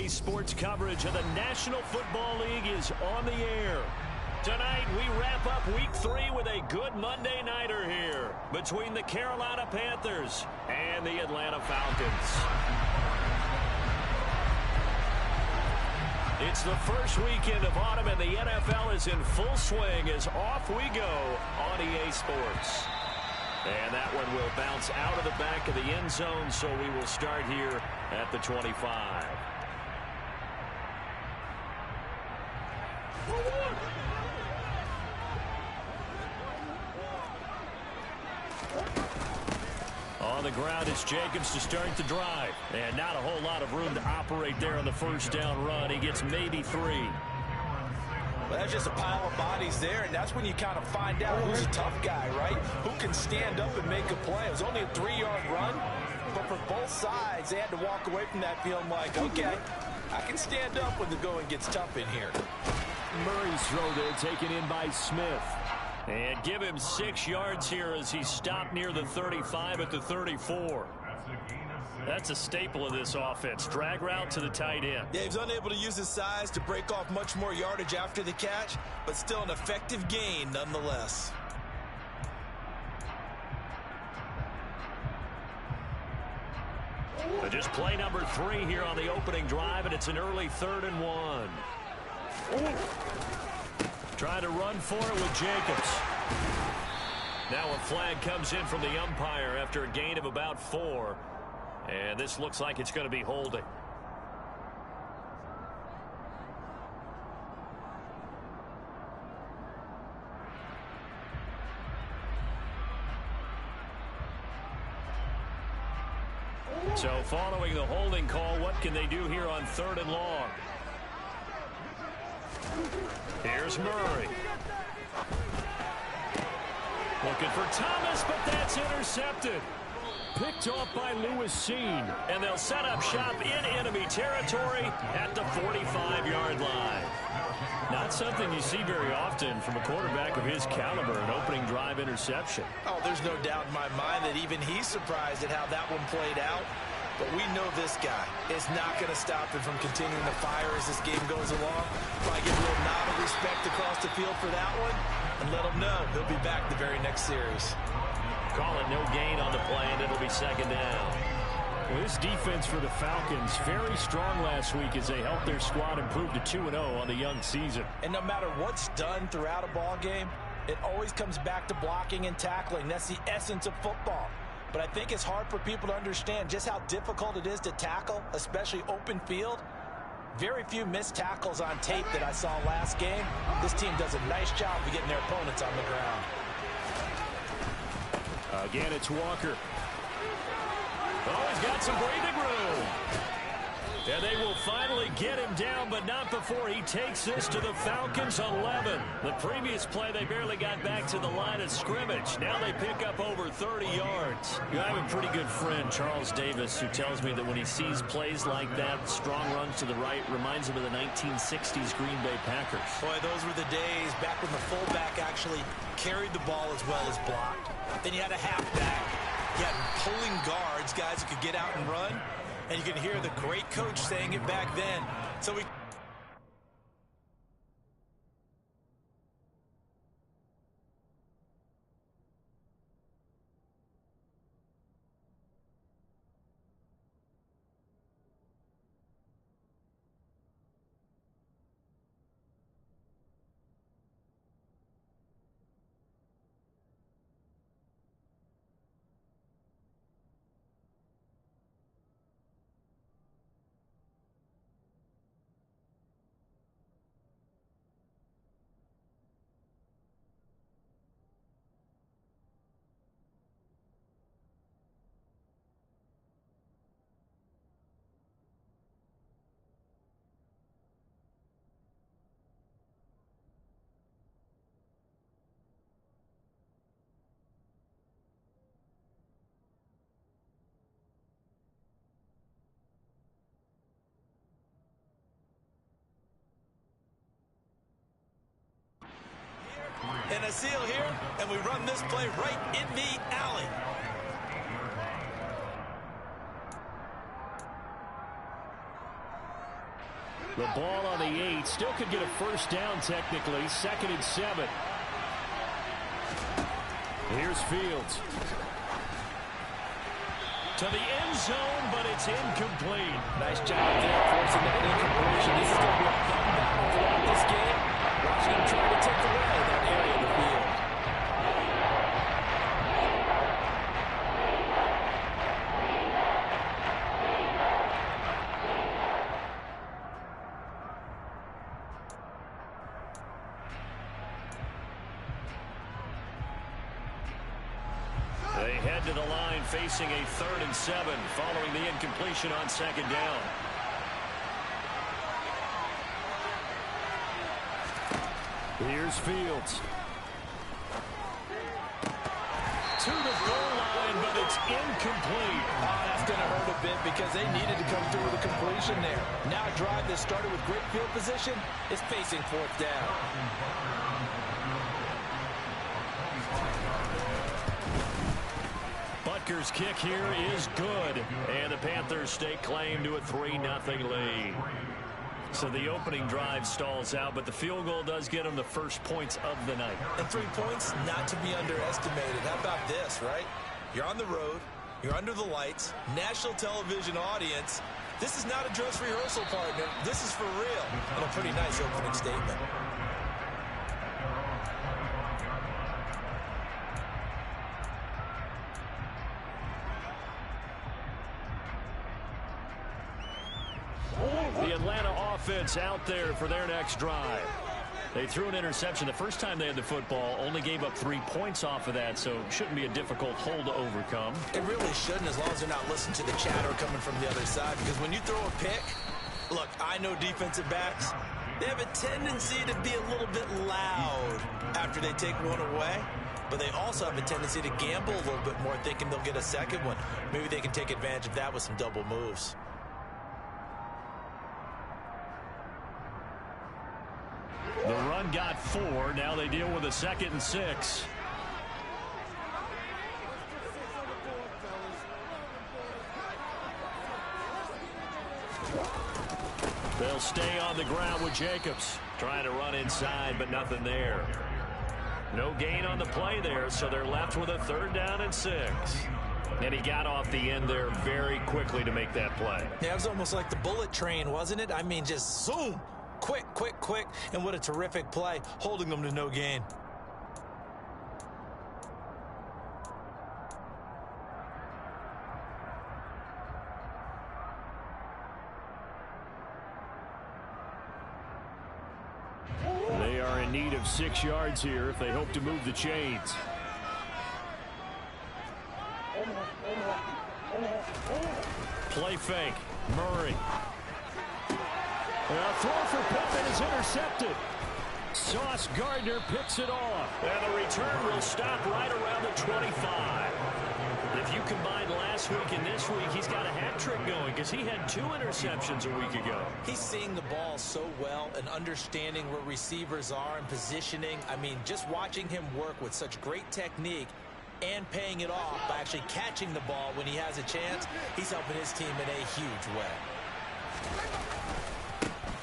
EA Sports coverage of the National Football League is on the air. Tonight, we wrap up Week 3 with a good Monday nighter here between the Carolina Panthers and the Atlanta Falcons. It's the first weekend of autumn, and the NFL is in full swing as off we go on EA Sports. And that one will bounce out of the back of the end zone, so we will start here at the 25. On the ground, it's Jacobs to start the drive. And not a whole lot of room to operate there on the first down run. He gets maybe 3. Well, that's just a pile of bodies there, and that's when you kind of find out who's a tough guy, right? Who can stand up and make a play. It was only a 3-yard run, but for both sides, they had to walk away from that feeling like, okay, I can stand up when the going gets tough in here. Murray's throw there taken in by Smith. And give him 6 yards here as he stopped near the 35 at the 34. That's a staple of this offense. Drag route to the tight end. Yeah, he's unable to use his size to break off much more yardage after the catch, but still an effective gain nonetheless. Just play number 3 here on the opening drive, and it's an early 3rd and 1. Trying to run for it with Jacobs. Now a flag comes in from the umpire after a gain of about 4. And this looks like it's going to be holding. So following the holding call, what can they do here on 3rd and long? Here's Murray. Looking for Thomas, but that's intercepted. Picked off by Lewis Seen. And they'll set up shop in enemy territory at the 45-yard line. Not something you see very often from a quarterback of his caliber, an opening drive interception. Oh, there's no doubt in my mind that even he's surprised at how that one played out. But we know this guy is not going to stop him from continuing to fire as this game goes along. Probably give a little nod of respect across the field for that one and let him know he'll be back the very next series. Call it no gain on the play, and it'll be 2nd down. Well, this defense for the Falcons, very strong last week as they helped their squad improve to 2-0 on the young season. And no matter what's done throughout a ball game, it always comes back to blocking and tackling. That's the essence of football. But I think it's hard for people to understand just how difficult it is to tackle, especially open field. Very few missed tackles on tape that I saw last game. This team does a nice job of getting their opponents on the ground. Again, it's Walker. Oh, he's got some breathing room. And they will finally get him down, but not before he takes this to the Falcons 11. The previous play, they barely got back to the line of scrimmage. Now they pick up over 30 yards. I have a pretty good friend, Charles Davis, who tells me that when he sees plays like that, strong runs to the right, reminds him of the 1960s Green Bay Packers. Boy, those were the days back when the fullback actually carried the ball as well as blocked. Then you had a halfback. You had pulling guards, guys who could get out and run. And you can hear the great coach saying it back then. So we... And a seal here, and we run this play right in the alley. The ball on the 8. Still could get a first down technically. 2nd and 7. Here's Fields. To the end zone, but it's incomplete. Nice job there forcing that incompletion. This is going to be a fun battle throughout this game. Watching him try to take away that area of the field. They head to the line facing a 3rd and 7 following the incompletion on 2nd down. Here's Fields. To the goal line, but it's incomplete. Oh, that's going to hurt a bit because they needed to come through with a completion there. Now a drive that started with great field position is facing 4th down. Butker's kick here is good, and the Panthers stake claim to a 3-0 lead. So the opening drive stalls out, but the field goal does get them the first points of the night. And 3 points, not to be underestimated. How about this, right? You're on the road, you're under the lights, national television audience. This is not a dress rehearsal, partner. This is for real. And a pretty nice opening statement. The Atlanta offense out there for their next drive. They threw an interception the first time they had the football, only gave up 3 points off of that, so shouldn't be a difficult hole to overcome. It really shouldn't, as long as they're not listening to the chatter coming from the other side, because when you throw a pick, look, I know defensive backs, they have a tendency to be a little bit loud after they take one away, but they also have a tendency to gamble a little bit more, thinking they'll get a second one. Maybe they can take advantage of that with some double moves. The run got 4. Now they deal with a 2nd and 6. They'll stay on the ground with Jacobs. Trying to run inside, but nothing there. No gain on the play there, so they're left with a 3rd down and 6. And he got off the end there very quickly to make that play. Yeah, it was almost like the bullet train, wasn't it? I mean, just zoom. Quick, quick, quick, and what a terrific play, holding them to no gain. They are in need of 6 yards here if they hope to move the chains. Play fake. Murray. A throw for Pittman is intercepted. Sauce Gardner picks it off. And the return will stop right around the 25. If you combine last week and this week, he's got a hat trick going because he had 2 interceptions a week ago. He's seeing the ball so well and understanding where receivers are and positioning. I mean, just watching him work with such great technique and paying it off by actually catching the ball when he has a chance, he's helping his team in a huge way.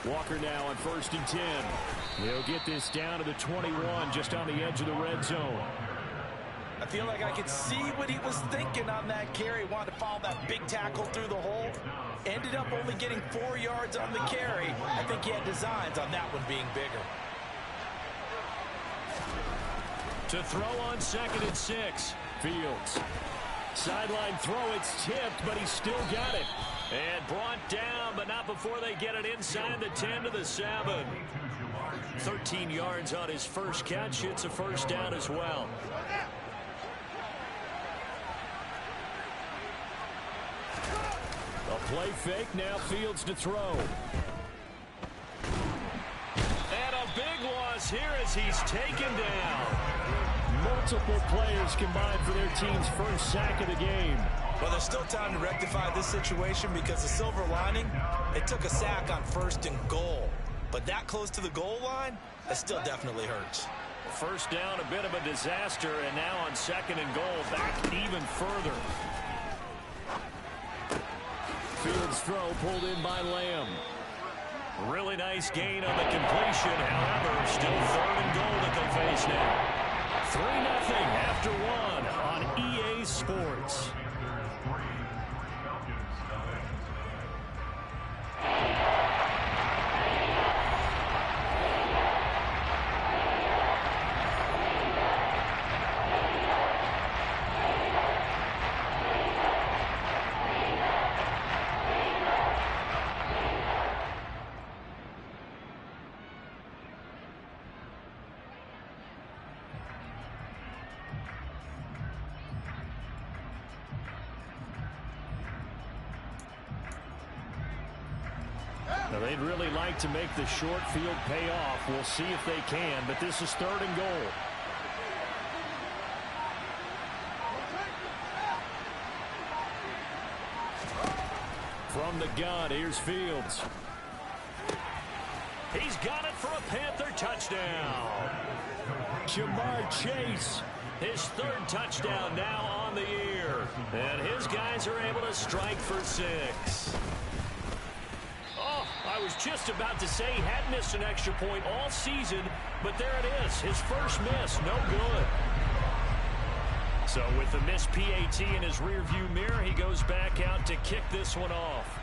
Walker now on 1st and 10. He'll get this down to the 21, just on the edge of the red zone. I feel like I could see what he was thinking on that carry. Wanted to follow that big tackle through the hole. Ended up only getting 4 yards on the carry. I think he had designs on that one being bigger. To throw on 2nd and 6. Fields. Sideline throw, it's tipped, but he's still got it. And brought down, but not before they get it inside the 10 to the 7. 13 yards on his first catch. It's a 1st down as well. A play fake, now Fields to throw. And a big loss here as he's taken down. Multiple players combined for their team's first sack of the game. Well, there's still time to rectify this situation because the silver lining, it took a sack on 1st and goal. But that close to the goal line, that still definitely hurts. 1st down, a bit of a disaster, and now on 2nd and goal, back even further. Fields throw pulled in by Lamb. Really nice gain on the completion. However, still 3rd and goal that they face now. 3-0 after 1 on EA Sports. Now, they'd really like to make the short field pay off. We'll see if they can, but this is 3rd and goal. From the gun, here's Fields. He's got it for a Panther touchdown. Jamar Chase, his 3rd touchdown now on the year. And his guys are able to strike for 6. I was just about to say he had missed an extra point all season, but there it is. His first miss, no good. So with the missed PAT in his rearview mirror, he goes back out to kick this one off.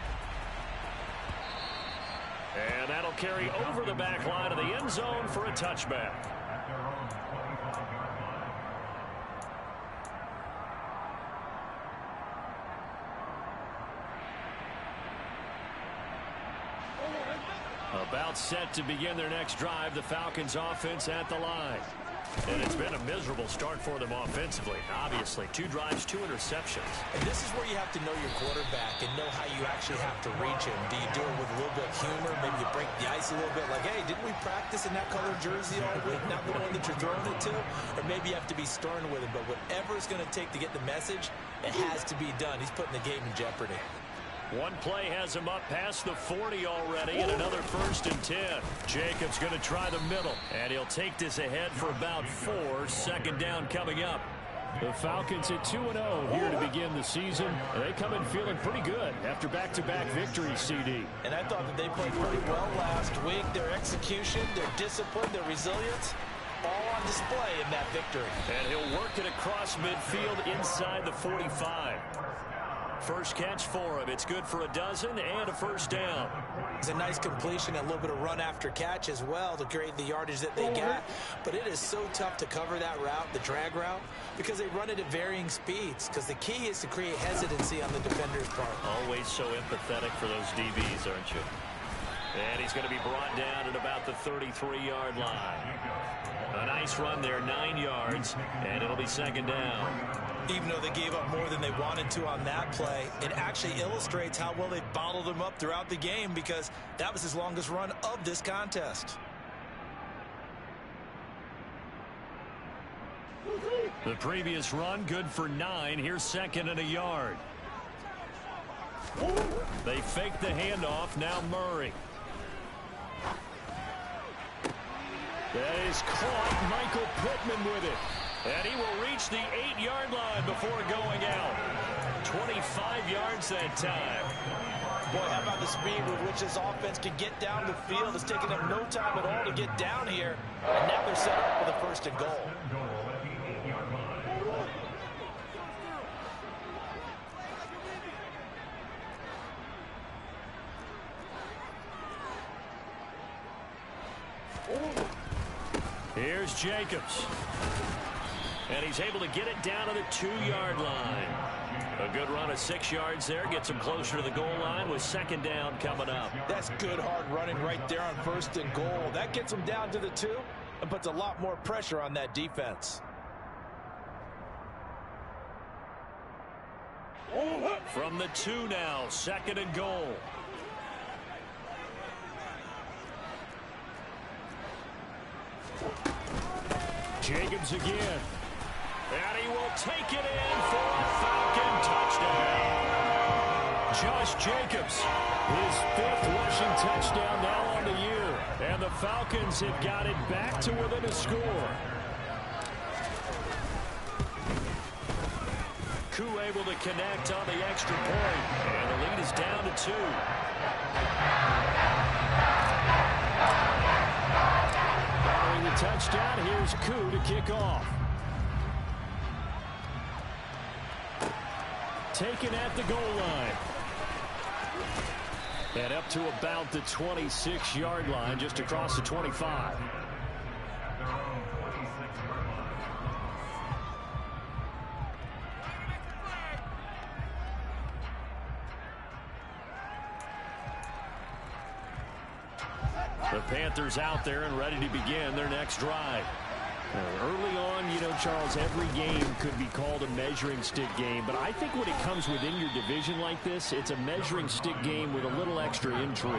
And that'll carry over the back line of the end zone for a touchback. About set to begin their next drive, the Falcons offense at the line. And it's been a miserable start for them offensively. Obviously, 2 drives, 2 interceptions. And this is where you have to know your quarterback and know how you actually have to reach him. Do you do it with a little bit of humor? Maybe you break the ice a little bit like, hey, didn't we practice in that color jersey all week? Not the one that you're throwing it to? Or maybe you have to be stern with him. But whatever it's going to take to get the message, it has to be done. He's putting the game in jeopardy. One play has him up past the 40 already, and another 1st and 10. Jacobs going to try the middle, and he'll take this ahead for about 4. 2nd down coming up. The Falcons at 2-0 here to begin the season. They come in feeling pretty good after back-to-back victories, CD. And I thought that they played pretty well last week. Their execution, their discipline, their resilience, all on display in that victory. And he'll work it across midfield inside the 45. First catch for him. It's good for a dozen and a 1st down. It's a nice completion, a little bit of run after catch as well to create the yardage that they got. But it is so tough to cover that route, the drag route, because they run it at varying speeds. Because the key is to create hesitancy on the defender's part. Always so empathetic for those DBs, aren't you? And he's going to be brought down at about the 33-yard line. A nice run there, 9 yards, and it'll be 2nd down. Even though they gave up more than they wanted to on that play, it actually illustrates how well they bottled him up throughout the game because that was his longest run of this contest. The previous run, good for 9. Here's 2nd and a yard. They fake the handoff. Now Murray. That is caught. Michael Pittman with it. And he will reach the 8-yard line before going out. 25 yards that time. Boy, how about the speed with which this offense can get down the field? It's taken them no time at all to get down here. And now they're set up for the 1st and goal. Here's Jacobs. And he's able to get it down to the 2-yard line. A good run of 6 yards there. Gets him closer to the goal line with 2nd down coming up. That's good hard running right there on 1st and goal. That gets them down to the 2 and puts a lot more pressure on that defense. From the 2 now, 2nd and goal. Jacobs again. And he will take it in for a Falcon touchdown. Josh Jacobs, his 5th rushing touchdown now on the year. And the Falcons have got it back to within a score. Koo able to connect on the extra point. And the lead is down to 2. touchdown. Here's Koo to kick off. Taken at the goal line. And up to about the 26-yard line, just across the 25. The Panthers out there and ready to begin their next drive. Early on, Charles, every game could be called a measuring stick game, but I think when it comes within your division like this, it's a measuring stick game with a little extra intrigue.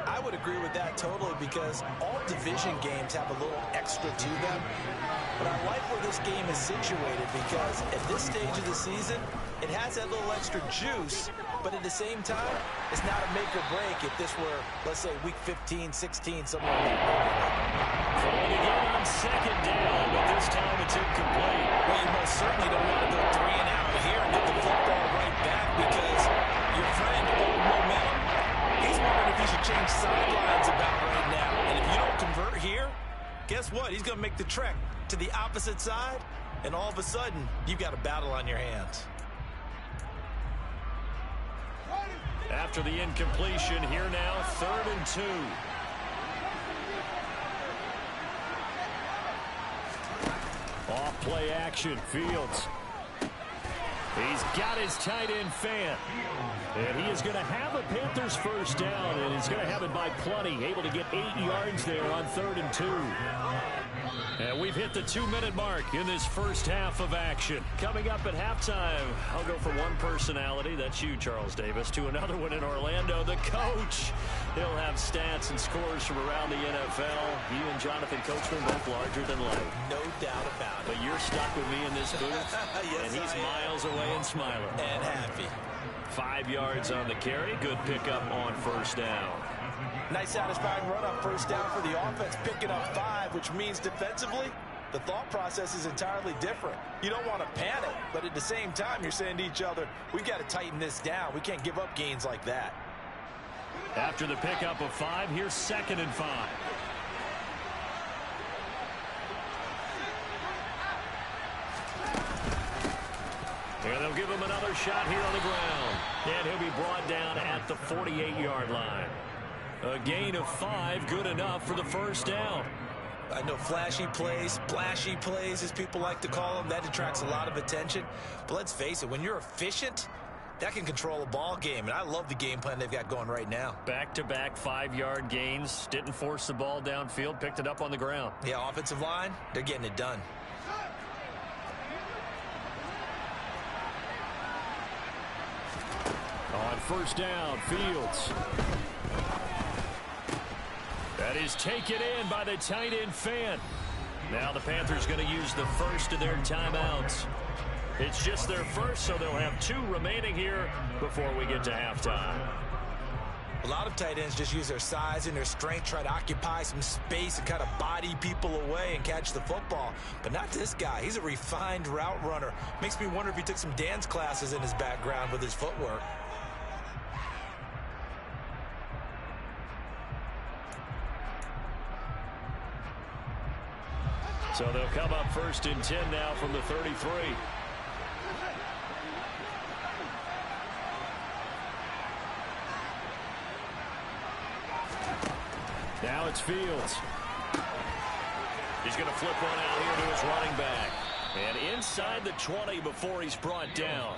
I would agree with that totally, because all division games have a little extra to them. But I like where this game is situated, because at this stage of the season, it has that little extra juice, but at the same time, it's not a make or break if this were, let's say, week 15, 16, somewhere in that neighborhood. Trying again on second down, but this time it's incomplete. Well, you most certainly don't want to go 3 and out here and get the football right back, because your friend, old momentum, he's wondering if he should change sidelines about right now. And if you don't convert here, guess what? He's going to make the trek to the opposite side, and all of a sudden, you've got a battle on your hands. After the incompletion, here now, 3rd and 2. Off play action, Fields. He's got his tight end Fant. And he is going to have a Panthers first down, and he's going to have it by plenty. Able to get 8 yards there on 3rd and 2. And we've hit the 2-minute mark in this first half of action. Coming up at halftime, I'll go from one personality, that's you, Charles Davis, to another one in Orlando, the coach. He'll have stats and scores from around the NFL. You and Jonathan Coachman both larger than life. No doubt about it. But you're stuck with me in this booth, yes, and he's miles away and smiling. And happy. 5 yards on the carry. Good pickup on first down. Nice satisfying run on first down for the offense, picking up 5, which means defensively, the thought process is entirely different. You don't want to panic, but at the same time, you're saying to each other, we've got to tighten this down. We can't give up gains like that. After the pickup of 5, here's 2nd and 5. And they'll give him another shot here on the ground. And he'll be brought down at the 48-yard line. A gain of 5, good enough for the first down. I know flashy plays, splashy plays, as people like to call them, that attracts a lot of attention. But let's face it, when you're efficient, that can control a ball game. And I love the game plan they've got going right now. Back-to-back 5-yard gains. Didn't force the ball downfield. Picked it up on the ground. Yeah, offensive line, they're getting it done. On first down, Fields. That is taken in by the tight end Fant. Now the Panthers going to use the first of their timeouts. It's just their first, so they'll have 2 remaining here before we get to halftime. A lot of tight ends just use their size and their strength, try to occupy some space and kind of body people away and catch the football. But not this guy. He's a refined route runner. Makes me wonder if he took some dance classes in his background with his footwork. So they'll come up 1st and 10 now from the 33. Now it's Fields. He's going to flip one out here to his running back. And inside the 20 before he's brought down.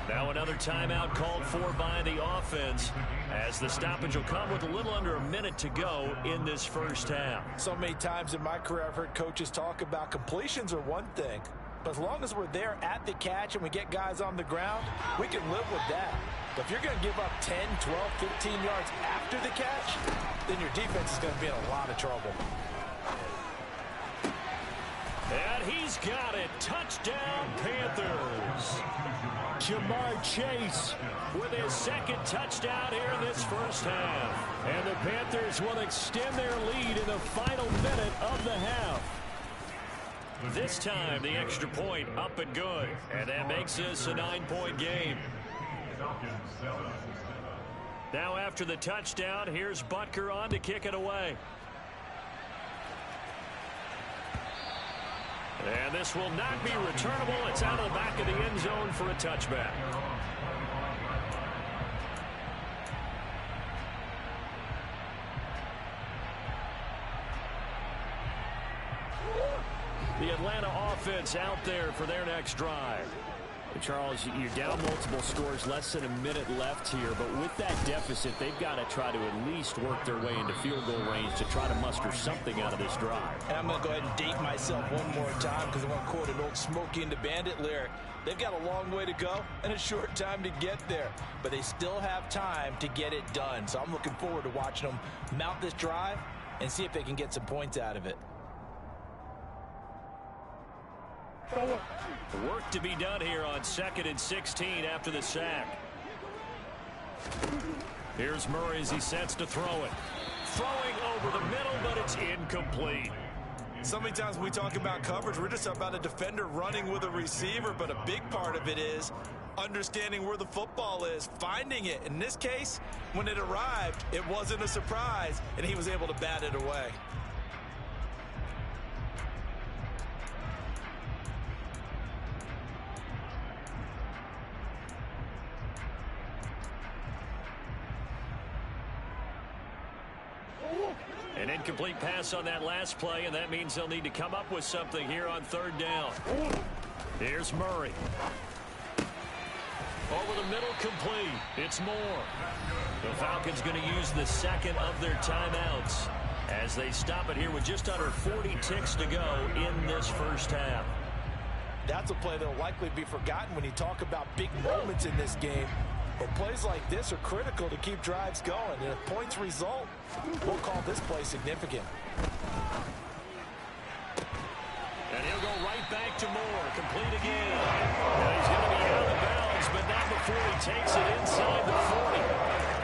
Now another timeout called for by the offense, as the stoppage will come with a little under a minute to go in this first half. So many times in my career I've heard coaches talk about completions are one thing, but as long as we're there at the catch and we get guys on the ground, we can live with that. But if you're going to give up 10, 12, 15 yards after the catch, then your defense is going to be in a lot of trouble. And he's got it. Touchdown, Panthers. Jamar Chase with his 2nd touchdown here in this first half. And the Panthers will extend their lead in the final minute of the half. This time, the extra point up and good. And that makes this a 9-point game. Now after the touchdown, here's Butker on to kick it away. And this will not be returnable. It's out of the back of the end zone for a touchback. The Atlanta offense out there for their next drive. Charles, you're down multiple scores, less than a minute left here, but with that deficit, they've got to try to at least work their way into field goal range to try to muster something out of this drive. And I'm going to go ahead and date myself one more time because I want to quote an old Smokey and the Bandit lyric. They've got a long way to go and a short time to get there, but they still have time to get it done. So I'm looking forward to watching them mount this drive and see if they can get some points out of it. Work to be done here on 2nd and 16 after the sack. Here's Murray as he sets to throw it. Throwing over the middle, but it's incomplete. So many times when we talk about coverage, we're just about a defender running with a receiver, but a big part of it is understanding where the football is, finding it. In this case, when it arrived, it wasn't a surprise, and he was able to bat it away. An incomplete pass on that last play, and that means they'll need to come up with something here on 3rd down. Here's Murray. Over the middle, complete. It's Moore. The Falcons going to use the second of their timeouts as they stop it here with just under 40 ticks to go in this first half. That's a play that will likely be forgotten when you talk about big moments in this game. But plays like this are critical to keep drives going. And if points result, we'll call this play significant. And he'll go right back to Moore. Complete again. Now he's going to be out of bounds, but not before he takes it inside the 40.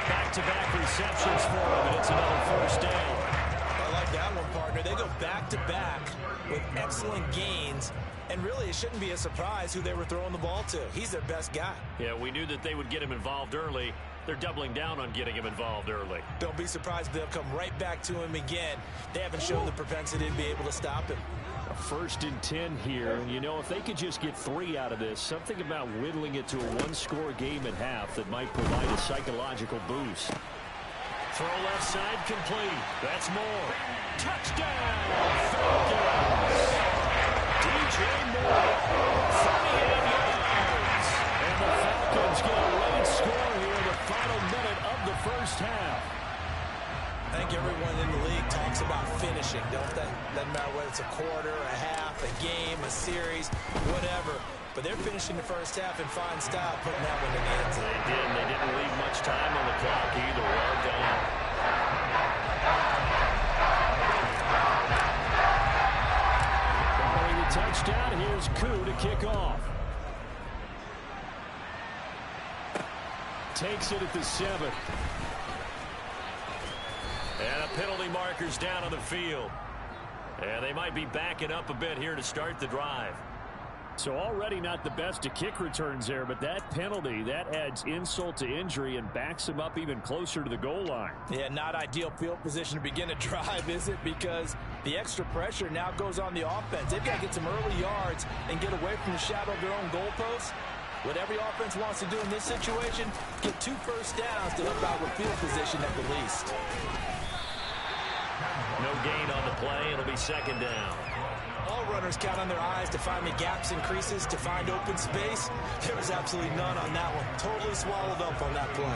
Back-to-back receptions for him, and it's another first down. I like that one, partner. They go back-to-back with excellent gains. And really, it shouldn't be a surprise who they were throwing the ball to. He's their best guy. Yeah, we knew that they would get him involved early. They're doubling down on getting him involved early. Don't be surprised if they'll come right back to him again. They haven't shown the propensity to be able to stop him. A 1st and 10 here. You know, if they could just get 3 out of this, something about whittling it to a one-score game at half that might provide a psychological boost. Throw left side complete. That's Moore. Touchdown! Falcons! DJ Moore, 38 yards. And the Falcons get a late score here in the final minute of the first half. I think everyone in the league talks about finishing, don't they? Doesn't matter whether it's a quarter, a half, a game, a series, whatever. But they're finishing the first half in fine style, putting that one in the end zone. They did. They didn't leave much time on the clock either. Well done. Touchdown. Here's Koo to kick off. Takes it at the 7. And a penalty marker's down on the field. And they might be backing up a bit here to start the drive. So already not the best of kick returns there, but that penalty, that adds insult to injury and backs them up even closer to the goal line. Yeah, not ideal field position to begin a drive, is it? Because the extra pressure now goes on the offense. They've got to get some early yards and get away from the shadow of their own goalposts. What every offense wants to do in this situation, get 2 first downs to help out with field position at the least. No gain on the play. It'll be 2nd down. All runners count on their eyes to find the gaps and creases, to find open space. There was absolutely none on that one. Totally swallowed up on that play.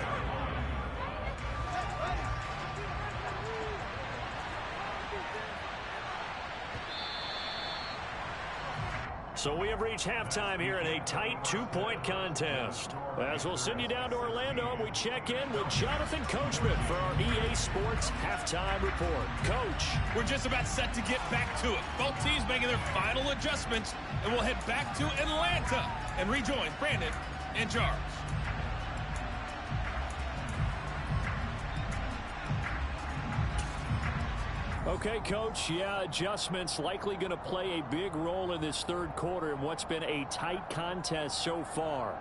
So we have reached halftime here in a tight 2-point contest. As we'll send you down to Orlando, we check in with Jonathan Coachman for our EA Sports Halftime Report. Coach. We're just about set to get back to it. Both teams making their final adjustments, and we'll head back to Atlanta and rejoin Brandon and Charles. Okay, Coach, yeah, adjustments likely going to play a big role in this 3rd quarter in what's been a tight contest so far.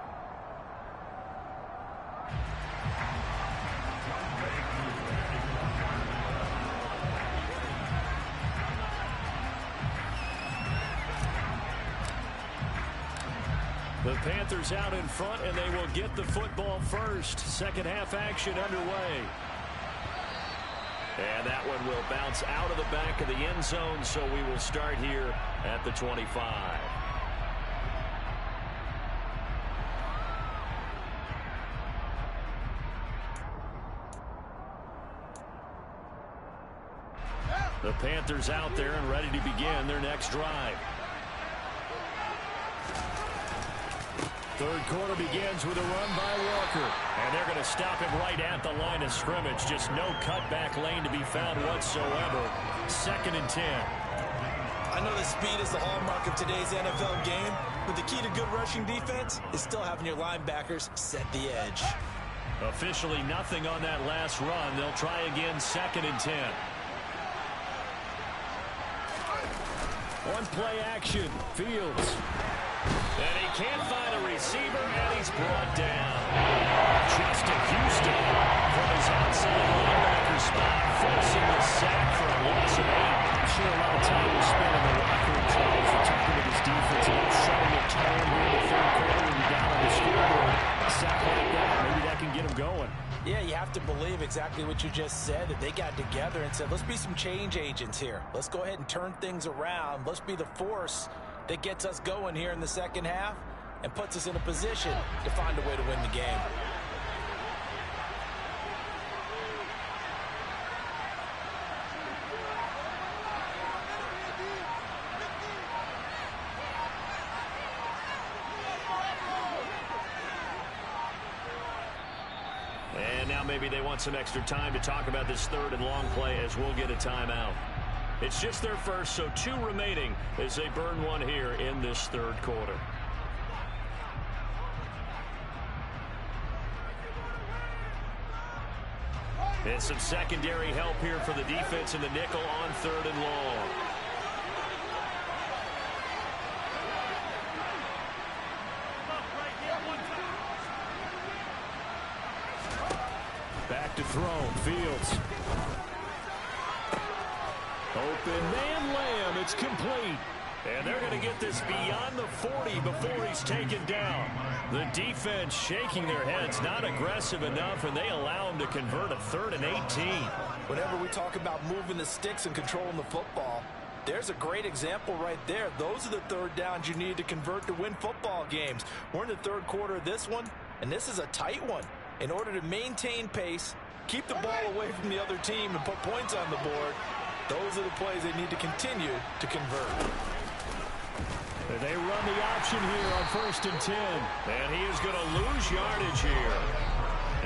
The Panthers out in front, and they will get the football first. Second half action underway. And that one will bounce out of the back of the end zone, so we will start here at the 25. The Panthers out there and ready to begin their next drive. Third quarter begins with a run by Walker. And they're going to stop him right at the line of scrimmage. Just no cutback lane to be found whatsoever. 2nd and 10. I know that speed is the hallmark of today's NFL game, but the key to good rushing defense is still having your linebackers set the edge. Officially nothing on that last run. They'll try again 2nd and 10. One play action. Fields. And he can't find a receiver, and he's brought down. Justin Houston from his outside linebacker spot, forcing the sack for a loss of 8. I'm sure a lot of time was spent in the locker room, Charles, for talking with his defense about setting the tone here in the third quarter when you're down on the scoreboard. A sack like that, maybe that can get him going. Yeah, you have to believe exactly what you just said, that they got together and said, let's be some change agents here. Let's go ahead and turn things around. Let's be the force that gets us going here in the second half and puts us in a position to find a way to win the game. And now maybe they want some extra time to talk about this third and long play as we'll get a timeout. It's just their first, so 2 remaining as they burn one here in this third quarter. And some secondary help here for the defense in the nickel on 3rd and long. Back to throw. Fields. Open man, Lamb. It's complete. And they're going to get this beyond the 40 before he's taken down. The defense shaking their heads, not aggressive enough, and they allow him to convert a 3rd and 18. Whenever we talk about moving the sticks and controlling the football, there's a great example right there. Those are the third downs you need to convert to win football games. We're in the third quarter of this one, and this is a tight one. In order to maintain pace, keep the ball away from the other team, and put points on the board, those are the plays they need to continue to convert. They run the option here on 1st and 10. And he is going to lose yardage here.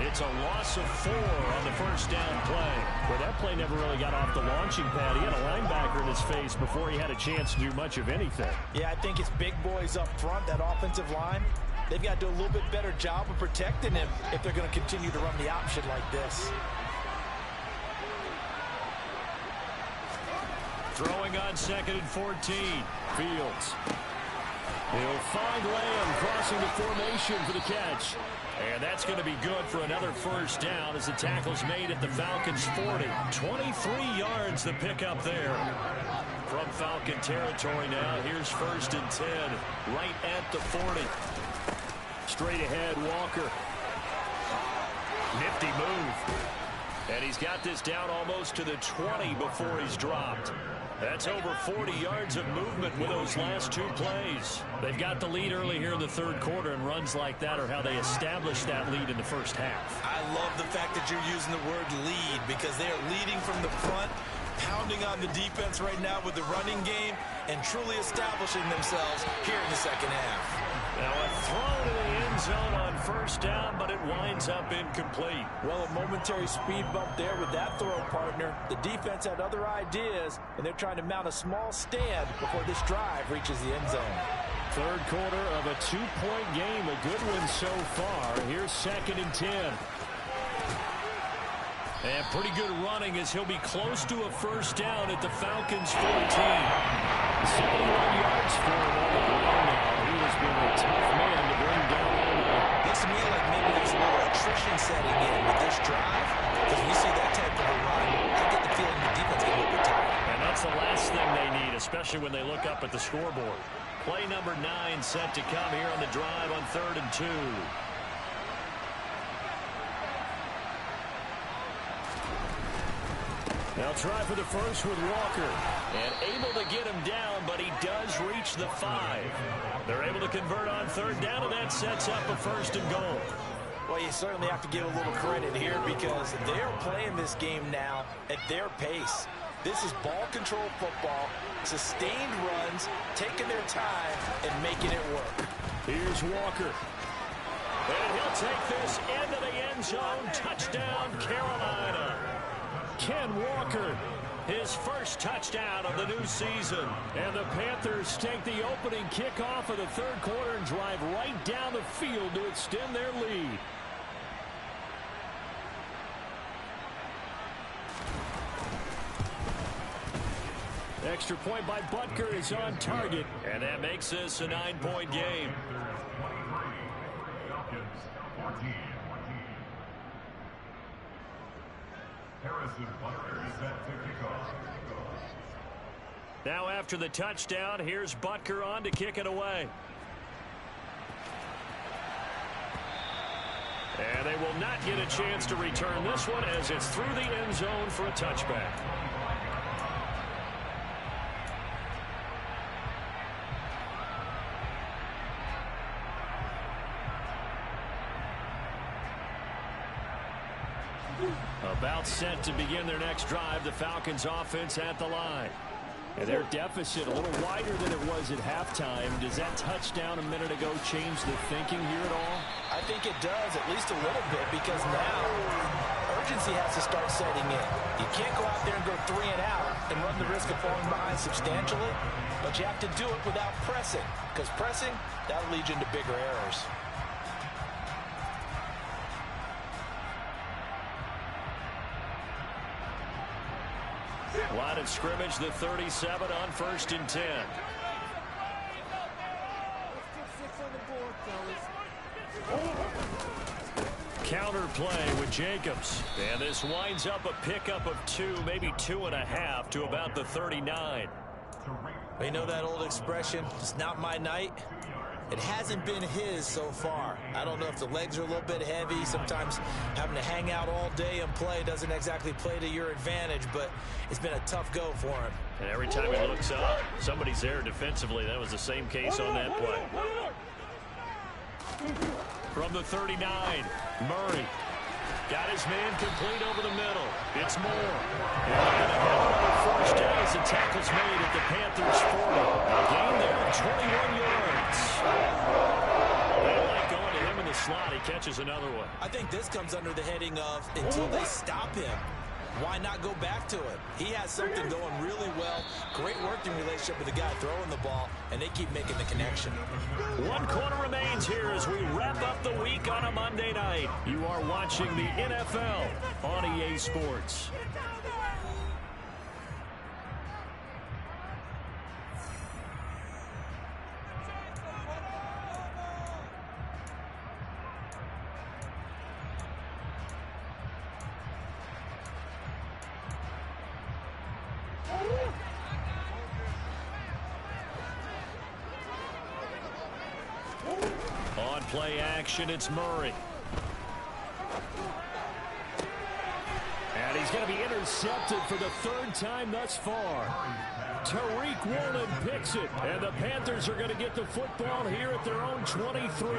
It's a loss of 4 on the first down play. Well, that play never really got off the launching pad. He had a linebacker in his face before he had a chance to do much of anything. Yeah, I think it's big boys up front, that offensive line. They've got to do a little bit better job of protecting him if they're going to continue to run the option like this. Throwing on 2nd and 14. Fields. He'll find Lamb crossing the formation for the catch. And that's going to be good for another first down as the tackle's made at the Falcons' 40. 23 yards the pickup there. From Falcon territory now, here's 1st and 10, right at the 40. Straight ahead, Walker. Nifty move. And he's got this down almost to the 20 before he's dropped. That's over 40 yards of movement with those last 2 plays. They've got the lead early here in the third quarter, and runs like that are how they establish that lead in the first half. I love the fact that you're using the word lead, because they are leading from the front, pounding on the defense right now with the running game, and truly establishing themselves here in the second half. Now a throw to the end zone on first down, but it winds up incomplete. Well, a momentary speed bump there with that throw, partner. The defense had other ideas, and they're trying to mount a small stand before this drive reaches the end zone. Third quarter of a 2-point game, a good one so far. Here's 2nd and 10. And pretty good running as he'll be close to a first down at the Falcons' 14. 71 yards for him on the ground now. He has been a tough man to bring down all night. Looks to me like maybe there's a little attrition setting in with this drive, because we see that type of a run, I get the feeling the defense is a little bit tired. And that's the last thing they need, especially when they look up at the scoreboard. Play number 9 set to come here on the drive on 3rd and 2. They'll try for the first with Walker. And able to get him down, but he does reach the 5. They're able to convert on 3rd down, and that sets up a 1st and goal. Well, you certainly have to give a little credit here because they're playing this game now at their pace. This is ball control football, sustained runs, taking their time, and making it work. Here's Walker. And he'll take this into the end zone. Touchdown, Carolina. Ken Walker, his first touchdown of the new season. And the Panthers take the opening kickoff of the 3rd quarter and drive right down the field to extend their lead. Extra point by Butker is on target, and that makes this a 9-point game. Now after the touchdown, here's Butker on to kick it away. And they will not get a chance to return this one as it's through the end zone for a touchback. About set to begin their next drive, the Falcons offense at the line. And their deficit a little wider than it was at halftime. Does that touchdown a minute ago change the thinking here at all? I think it does, at least a little bit, because now urgency has to start setting in. You can't go out there and go 3 and out and run the risk of falling behind substantially, but you have to do it without pressing, because pressing, that'll lead you into bigger errors. Line of scrimmage, the 37 on 1st and 10. Counter play with Jacobs. And this winds up a pickup of 2, maybe 2.5 to about the 39. You know that old expression, it's not my night? It hasn't been his so far. I don't know if the legs are a little bit heavy. Sometimes having to hang out all day and play doesn't exactly play to your advantage, but it's been a tough go for him. And every time he looks up, somebody's there defensively. That was the same case on that play. From the 39, Murray. Got his man complete over the middle. It's Moore. And they're going to have another 1st down as the tackle's made at the Panthers 40. A gain there of 21 yards. They don't like going to him in the slot. He catches another one. I think this comes under the heading of until they stop him, why not go back to it? He has something going really well. Great working relationship with the guy throwing the ball, and they keep making the connection. 1 quarter remains here as we wrap up the week on a Monday night. You are watching the NFL on EA Sports. On play action, it's Murray. And he's going to be intercepted for the 3rd time thus far. Tariq Woolen picks it, and the Panthers are going to get the football here at their own 23.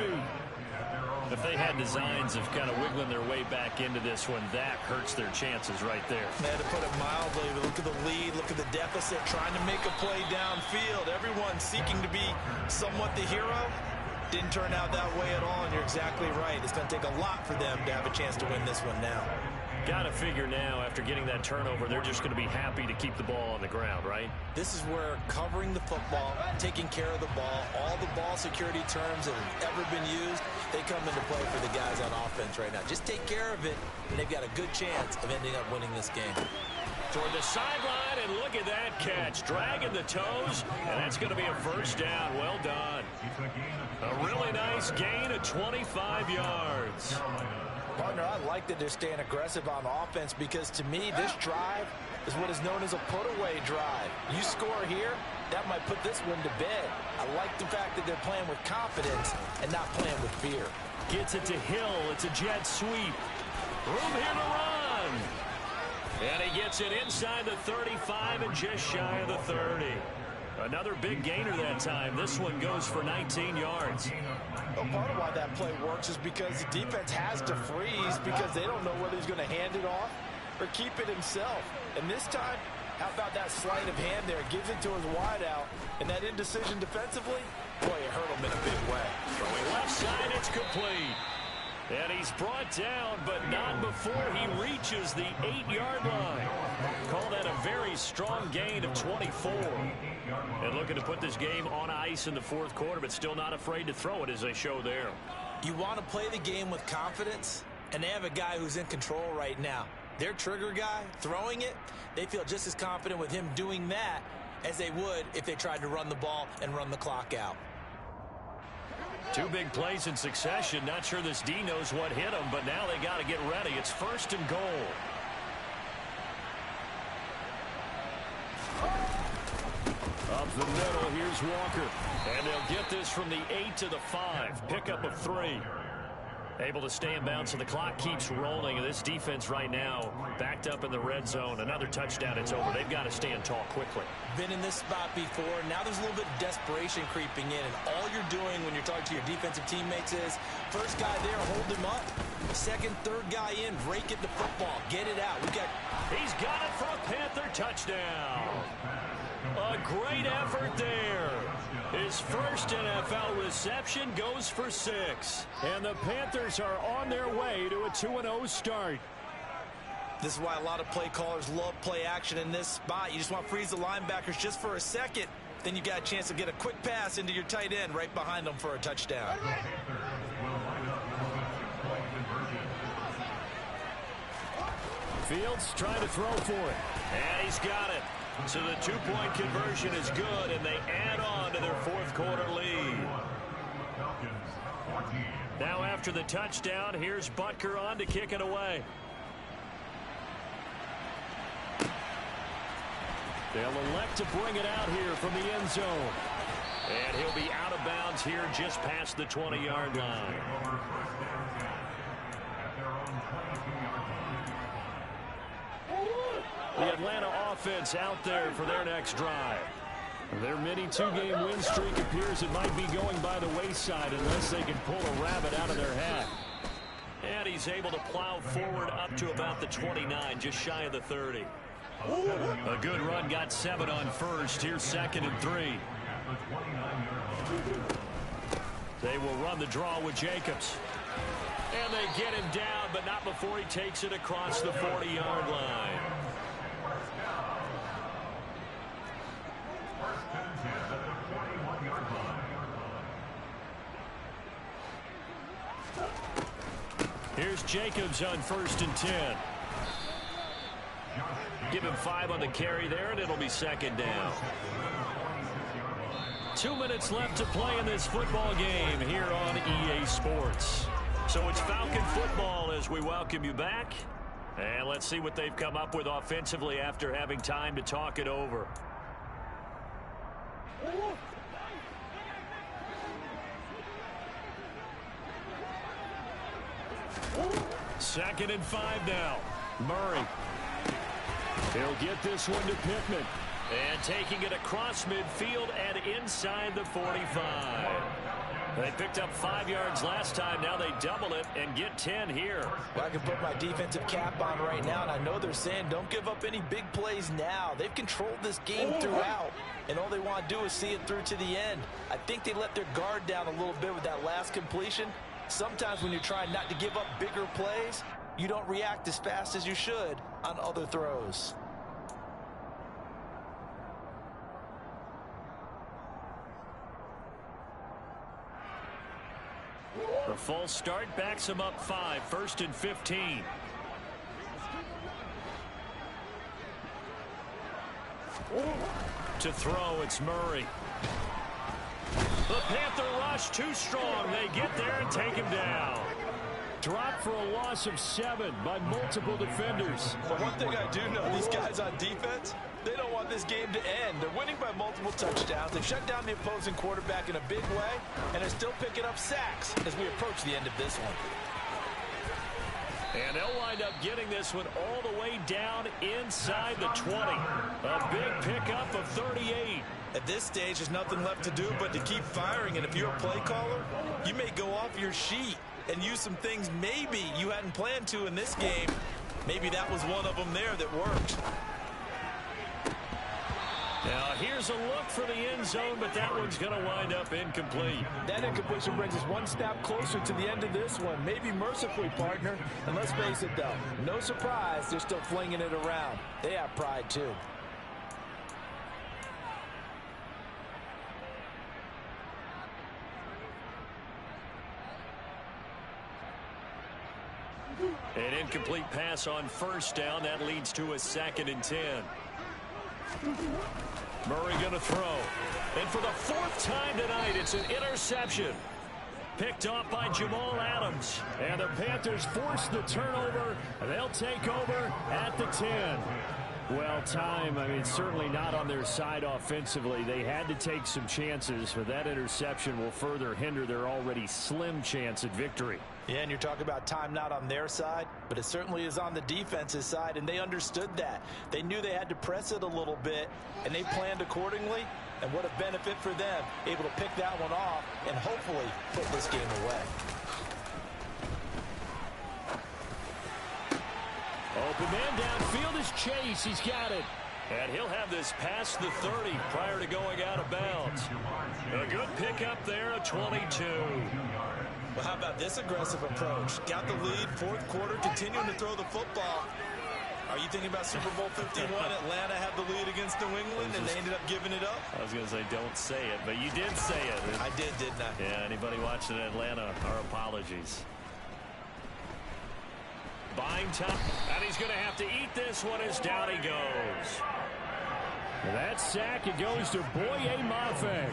If they had designs of kind of wiggling their way back into this one, that hurts their chances right there. Man, to put it mildly, look at the lead, look at the deficit, trying to make a play downfield. Everyone seeking to be somewhat the hero. Didn't turn out that way at all, and you're exactly right. It's going to take a lot for them to have a chance to win this one now. Got to figure now, after getting that turnover, they're just going to be happy to keep the ball on the ground, right? This is where covering the football, taking care of the ball, all the ball security terms that have ever been used, they come into play for the guys on offense right now. Just take care of it, and they've got a good chance of ending up winning this game. Toward the sideline, and look at that catch. Dragging the toes, and that's going to be a 1st down. Well done. A really nice gain of 25 yards. Partner, I like that they're staying aggressive on offense because to me, this drive is what is known as a put-away drive. You score here, that might put this one to bed. I like the fact that they're playing with confidence and not playing with fear. Gets it to Hill. It's a jet sweep. Room here to run. And he gets it inside the 35 and just shy of the 30. Another big gainer that time. This one goes for 19 yards. Well, part of why that play works is because the defense has to freeze because they don't know whether he's going to hand it off or keep it himself. And this time, how about that sleight of hand there? Gives it to his wideout. And that indecision defensively, boy, it hurt him in a big way. Throwing left side, it's complete. And he's brought down, but not before he reaches the 8-yard line. Call that a very strong gain of 24. And looking to put this game on ice in the fourth quarter, but still not afraid to throw it as they show there. You want to play the game with confidence, and they have a guy who's in control right now. Their trigger guy, throwing it, they feel just as confident with him doing that as they would if they tried to run the ball and run the clock out. Two big plays in succession. Not sure this D knows what hit him, but now they got to get ready. It's 1st and goal. Up the middle, here's Walker. And they'll get this from the 8 to the 5. Pickup of 3. Able to stay in bounds, so the clock keeps rolling. And this defense right now backed up in the red zone. Another touchdown, it's over. They've got to stand tall quickly. Been in this spot before. Now there's a little bit of desperation creeping in. And all you're doing when you're talking to your defensive teammates is, first guy there, hold him up. Second, third guy in, rake it the football. Get it out. He's got it for a Panther touchdown. A great effort there. His first NFL reception goes for 6. And the Panthers are on their way to a 2-0 start. This is why a lot of play callers love play action in this spot. You just want to freeze the linebackers just for a second. Then you got a chance to get a quick pass into your tight end right behind them for a touchdown. Fields trying to throw for it. And he's got it. So the 2-point conversion is good, and they add on to their fourth quarter lead. Now after the touchdown, here's Butker on to kick it away. They'll elect to bring it out here from the end zone. And he'll be out of bounds here just past the 20-yard line. The Atlanta offense out there for their next drive. Their mini 2-game win streak appears it might be going by the wayside unless they can pull a rabbit out of their hat. And he's able to plow forward up to about the 29, just shy of the 30. A good run, got 7 on first. Here's 2nd and 3. They will run the draw with Jacobs. And they get him down, but not before he takes it across the 40-yard line. Here's Jacobs on 1st and 10. Give him 5 on the carry there, and it'll be 2nd down. 2 minutes left to play in this football game here on EA Sports. So it's Falcon football as we welcome you back. And let's see what they've come up with offensively after having time to talk it over. Second and 5 now. Murray. He'll get this one to Pittman. And taking it across midfield and inside the 45. They picked up 5 yards last time. Now they double it and get 10 here. Well, I can put my defensive cap on right now, and I know they're saying don't give up any big plays now. They've controlled this game throughout, and all they want to do is see it through to the end. I think they let their guard down a little bit with that last completion. Sometimes when you're trying not to give up bigger plays, you don't react as fast as you should on other throws. The false start backs him up 5, 1st and 15. To throw, it's Murray. The Panther rush too strong. They get there and take him down. dropped for a loss of 7 by multiple defenders. But one thing I do know, these guys on defense, they don't want this game to end. They're winning by multiple touchdowns. They shut down the opposing quarterback in a big way, and they're still picking up sacks as we approach the end of this one. And they'll wind up getting this one all the way down inside the 20. A big pickup of 38. At this stage, there's nothing left to do but to keep firing. And if you're a play caller, you may go off your sheet and use some things maybe you hadn't planned to in this game. Maybe that was one of them there that worked. Now, here's a look for the end zone, but that one's going to wind up incomplete. That incompletion brings us one step closer to the end of this one. Maybe mercifully, partner. And let's face it, though, no surprise, they're still flinging it around. They have pride, too. An incomplete pass on first down. That leads to a 2nd and 10. Murray going to throw. And for the 4th time tonight, it's an interception. Picked off by Jamal Adams. And the Panthers force the turnover. They'll take over at the 10. Well, time, I mean, certainly not on their side offensively. They had to take some chances, but that interception will further hinder their already slim chance at victory. Yeah, and you're talking about time not on their side, but it certainly is on the defense's side, and they understood that. They knew they had to press it a little bit, and they planned accordingly, and what a benefit for them, able to pick that one off and hopefully put this game away. Open man downfield is Chase. He's got it. And he'll have this past the 30 prior to going out of bounds. A good pickup there, a 22. Well, how about this aggressive approach? Got the lead, 4th quarter, continuing to throw the football. Are you thinking about Super Bowl 51? Atlanta had the lead against New England, and they ended up giving it up? I was going to say, don't say it, but you did say it. I did, didn't I? Yeah, anybody watching Atlanta, our apologies. Buying time, and he's going to have to eat this one as down he goes. And that sack, it goes to Boye Mafe.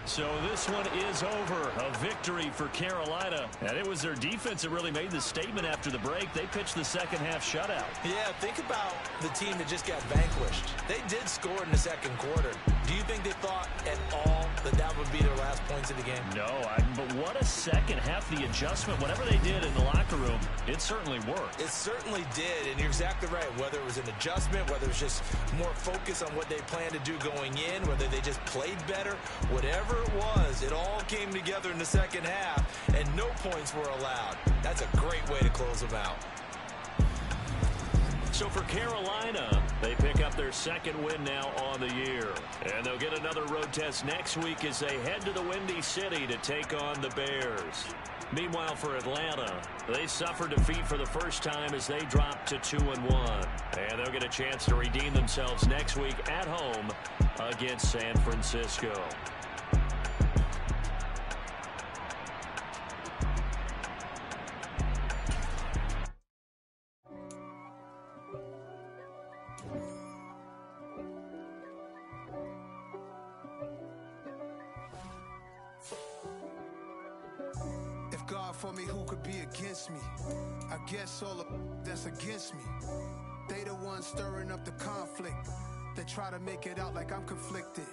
So this one is over. A victory for Carolina. And it was their defense that really made the statement after the break. They pitched the second half shutout. Yeah, think about the team that just got vanquished. They did score in the 2nd quarter. Do you think they thought at all that that would be their last points of the game? No, but what a second half. The adjustment, whatever they did in the locker room, it certainly worked. It certainly did, and you're exactly right. Whether it was an adjustment, whether it was just more focus on what they planned to do going in, whether they just played better, whatever it was, it all came together in the 2nd half, and no points were allowed. That's a great way to close them out. So for Carolina, they pick up their 2nd win now on the year. And they'll get another road test next week as they head to the Windy City to take on the Bears. Meanwhile, for Atlanta, they suffered defeat for the first time as they dropped to 2-1. And they'll get a chance to redeem themselves next week at home against San Francisco. God for me, who could be against me? I guess all of that's against me. They the ones stirring up the conflict. They try to make it out like I'm conflicted.